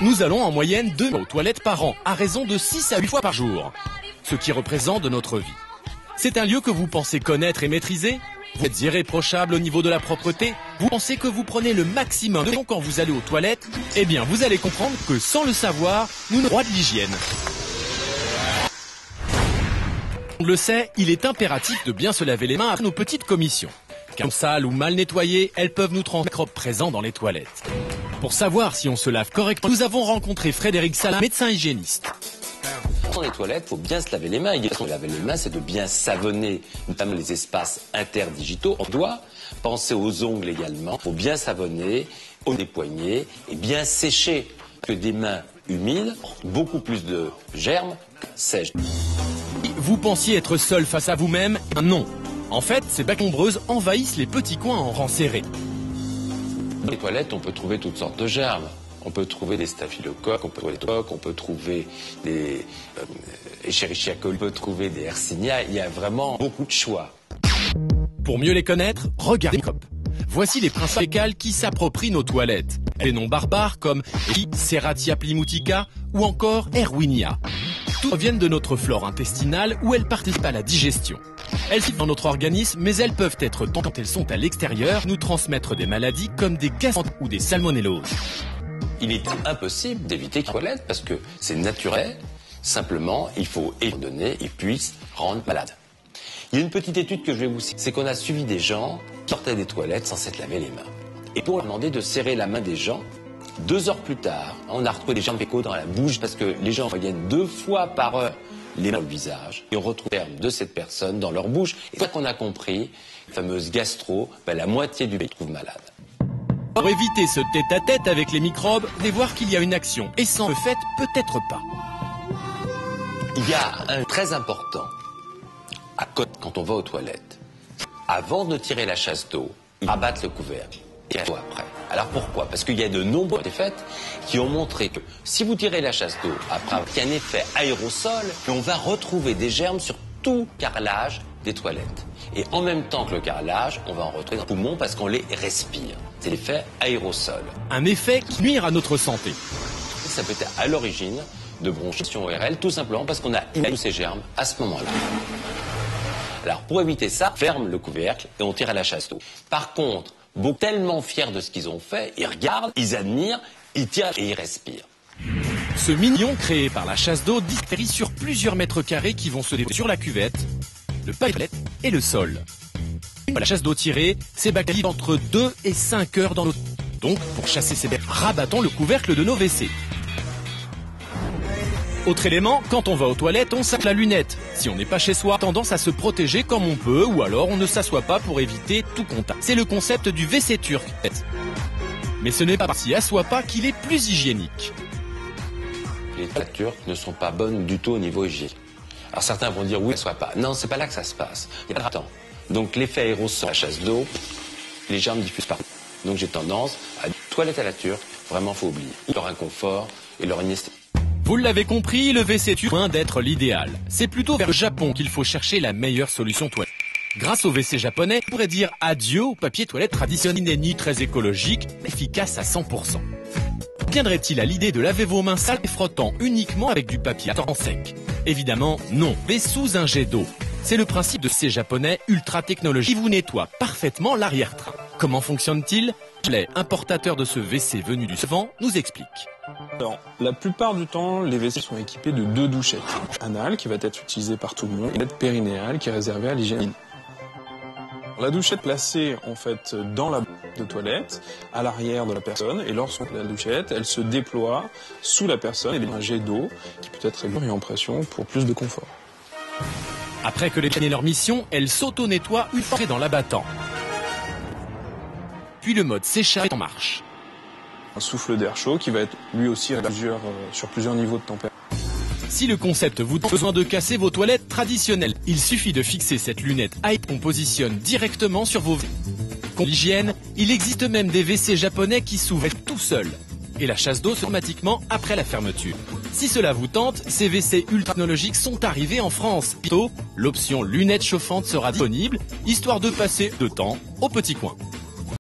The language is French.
Nous allons en moyenne 2 fois aux toilettes par an, à raison de 6 à 8 fois par jour, ce qui représente de notre vie. C'est un lieu que vous pensez connaître et maîtriser? Vous êtes irréprochable au niveau de la propreté? Vous pensez que vous prenez le maximum de temps quand vous allez aux toilettes? Eh bien, vous allez comprendre que sans le savoir, nous n'avons pas de l'hygiène. On le sait, il est impératif de bien se laver les mains après nos petites commissions. Car sales ou mal nettoyées, elles peuvent nous transmettre les microbes présents dans les toilettes. Pour savoir si on se lave correctement, nous avons rencontré Frédéric Salin, médecin hygiéniste. Dans les toilettes, il faut bien se laver les mains. Et laver les mains, c'est de bien savonner, notamment les espaces interdigitaux. On doit penser aux ongles également. Il faut bien savonner, au des poignets et bien sécher. Que des mains humides, beaucoup plus de germes sèches. Vous pensiez être seul face à vous-même? Non. En fait, ces bactéries nombreuses envahissent les petits coins en rang serré. Dans les toilettes, on peut trouver toutes sortes de germes. On peut trouver des staphylocoques, on peut trouver des tocs, on peut trouver des Escherichia coli, on peut trouver des Yersinia. Il y a vraiment beaucoup de choix. Pour mieux les connaître, regardez les microbes. Voici les principes fécales qui s'approprient nos toilettes. Des noms barbares comme Serratia plimoutica ou encore Erwinia. Toutes viennent de notre flore intestinale où elles participent à la digestion. Elles vivent dans notre organisme, mais elles peuvent être, quand elles sont à l'extérieur, nous transmettre des maladies comme des gastro ou des salmonelloses. Il est impossible d'éviter les toilettes parce que c'est naturel. Simplement, il faut donner, ils puissent rendre malade. Il y a une petite étude que je vais vous citer, c'est qu'on a suivi des gens qui sortaient des toilettes sans s'être lavé les mains. Et pour leur demander de serrer la main des gens, 2 heures plus tard, on a retrouvé des germes fécaux dans la bouche parce que les gens reviennent 2 fois par heure les mains dans le visage. Et on retrouve les germes de cette personne dans leur bouche. Et fois qu'on a compris, la fameuse gastro, la moitié du pays trouve malade. Pour éviter ce tête-à-tête avec les microbes, et voir qu'il y a une action, et sans le fait, peut-être pas. Il y a un très important à quand on va aux toilettes. Avant de tirer la chasse d'eau, rabattre le couvercle. Et après. Alors pourquoi? Parce qu'il y a de nombreuses études qui ont montré que si vous tirez la chasse d'eau, après, il y a un effet aérosol, et on va retrouver des germes sur tout carrelage des toilettes. Et en même temps que le carrelage, on va en retrouver dans le poumon parce qu'on les respire. C'est l'effet aérosol. Un effet qui nuit à notre santé. Ça peut être à l'origine de bronchitis ORL, tout simplement parce qu'on a inhalé tous ces germes à ce moment-là. Alors pour éviter ça, on ferme le couvercle et on tire à la chasse d'eau. Par contre, beaucoup tellement fiers de ce qu'ils ont fait, ils regardent, ils admirent, ils tirent et ils respirent. Ce mignon créé par la chasse d'eau dispérie sur plusieurs mètres carrés qui vont se déposer sur la cuvette, le palette et le sol. Une fois la chasse d'eau tirée, ces bactéries vivent entre 2 et 5 heures dans l'eau. Donc, pour chasser ces bactéries, rabattons le couvercle de nos WC. Autre élément, quand on va aux toilettes, on sac la lunette. Si on n'est pas chez soi, on a tendance à se protéger comme on peut, ou alors on ne s'assoit pas pour éviter tout contact. C'est le concept du WC turc. Mais ce n'est pas parce qu'il assoit pas qu'il est plus hygiénique. Les toilettes turques ne sont pas bonnes du tout au niveau hygiénique. Alors certains vont dire oui, ça ne soit pas. Non, c'est pas là que ça se passe. Il y a pas de temps. Donc l'effet aérosol, la chasse d'eau, les germes diffusent partout. Donc j'ai tendance à dire toilette à la turque, vraiment faut oublier leur inconfort et leur anesthésie. Vous l'avez compris, le WC turc est loin d'être l'idéal. C'est plutôt vers le Japon qu'il faut chercher la meilleure solution toilette. Grâce au WC japonais, on pourrait dire adieu au papier toilette traditionnel, ni très écologique, mais efficace à 100%. Viendrait-il à l'idée de laver vos mains sales et frottant uniquement avec du papier à temps sec? Évidemment, non, mais sous un jet d'eau. C'est le principe de ces japonais ultra technologiques qui vous nettoient parfaitement l'arrière-train. Comment fonctionne-t-il? Les importateurs de ce WC venu du Vent nous expliquent. Alors, la plupart du temps, les WC sont équipés de 2 douchettes. Anale, qui va être utilisée par tout le monde, et l'aide périnéale, qui est réservée à l'hygiène. La douchette placée, en fait, dans la de toilette, à l'arrière de la personne, et lorsqu'on la douchette, elle se déploie sous la personne, et il y a un jet d'eau qui peut être régulier en pression pour plus de confort. Après que les terminé leur mission, elles s'auto-nettoient une fois dans l'abattant. Puis le mode séchage est en marche. Un souffle d'air chaud qui va être lui aussi sur plusieurs niveaux de température. Si le concept vous donne besoin de casser vos toilettes traditionnelles, il suffit de fixer cette lunette high qu'on positionne directement sur vos WC. Pour l'hygiène, il existe même des WC japonais qui s'ouvrent tout seuls. Et la chasse d'eau automatiquement après la fermeture. Si cela vous tente, ces WC ultra technologiques sont arrivés en France. Bientôt, l'option lunettes chauffantes sera disponible, histoire de passer de temps au petit coin.